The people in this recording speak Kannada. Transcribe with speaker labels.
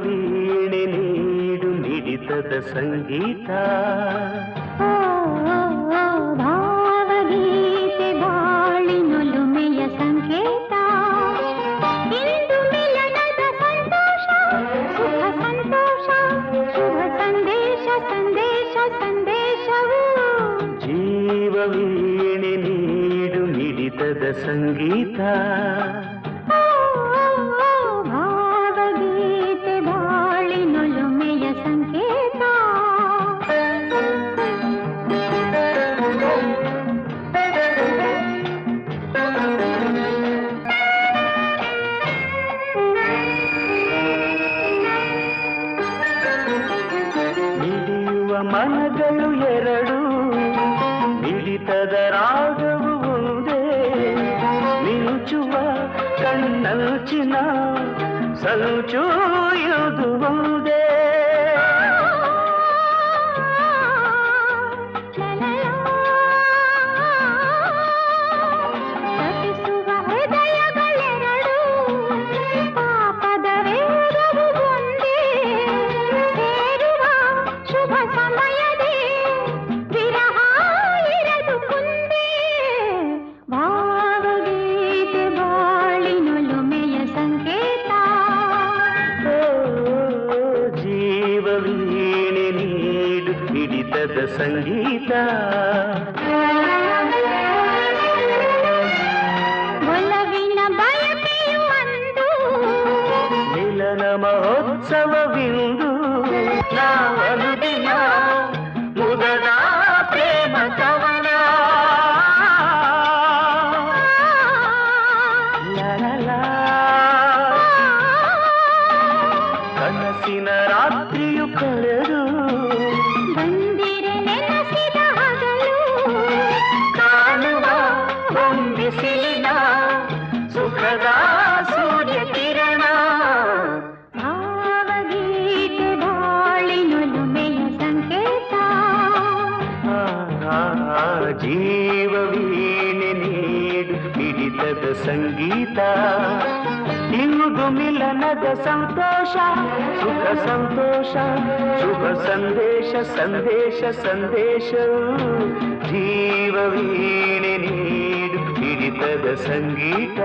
Speaker 1: ವೀಣೆ ನೀಡು ಮಿಡಿತದ ಸಂಗೀತ
Speaker 2: ಭಾವಗೀತೆ ಬಾಳಿನೊಲುಮೆಯ ಸಂಕೇತ ಇಂದು ಮಿಲನದ ಸಂತೋಷ ಸುಖ ಸಂತೋಷ ಶುಭ ಸಂದೇಶ ಸಂದೇಶ ಸಂದೇಶವು
Speaker 1: ಜೀವ ವೀಣೆ ನೀಡು ಮಿಡಿತದ ಸಂಗೀತ
Speaker 2: ಭಾವಗೀತೆ ಬಾಳಿನೊಲುಮೆಯ ಸಂಕೇತ
Speaker 1: ಮಿಡಿಯುವ ಮನಗಳು ಎರಡು ಮಿಡಿತದ ರಾಗವು ಒಂದೇ ಮಿಂಚುವ ಕಣ್ಣಂಚಿನ ಸಂಚು ಇದು ಒಂದೇ
Speaker 2: ತಪಿಸುವ ಹೃದಯಗಳೆರಡು ಪಾಪದ ವೇಗವು ಒಂದೇ ಸೇರುವ ಶುಭ ಸಮಯದೇ ವಿರಹ ಇರದು ಮುಂದೆ ಭಾವಗೀತೆ ಬಾಳಿನೊಲುಮೆಯ ಸಂಕೇತ
Speaker 1: ಜೀವ ವೀಣೆ ನೀಡು ಹಿಡಿತದ ಸಂಗೀತ
Speaker 2: ಒಲವಿನ ಬಯಕೆಯು ಅಂದು
Speaker 1: ಮಿಲನ ಮಹೋತ್ಸವವಿಂದು ನಾವನುದಿನ ಮುದದ ಪ್ರೇಮ ಕವನ ಲಲಲಾ. ಕನಸಿನ ರಾತ್ರಿಯು ಕಳೆದು
Speaker 2: ಬಂದಿರೆ ನೆನಸಿದ ಹಗಲು
Speaker 1: ಕಾಣುವ ಹೊಂಬಿಸಿಲಿನ ಸುಖದ ಸೂರ್ಯ ಕಿರಣ
Speaker 2: ಭಾವಗೀತೆ ಬಾಳಿನೊಲುಮೆಯ ಸಂಕೇತ
Speaker 1: ಜೀವ ವೀಣೆ ನೀಡು ಹಿಡಿತದ ಸಂಗೀತ ಇಂದು ಮಿಲನದ ಸಂತೋಷ ಸುಖ ಸಂತೋಷ ಶುಭ ಸಂದೇಶ ಸಂದೇಶ ಸಂದೇಶವು ಜೀವ ವೀಣೆ ನೀಡು ಹಿಡಿತದ ಸಂಗೀತ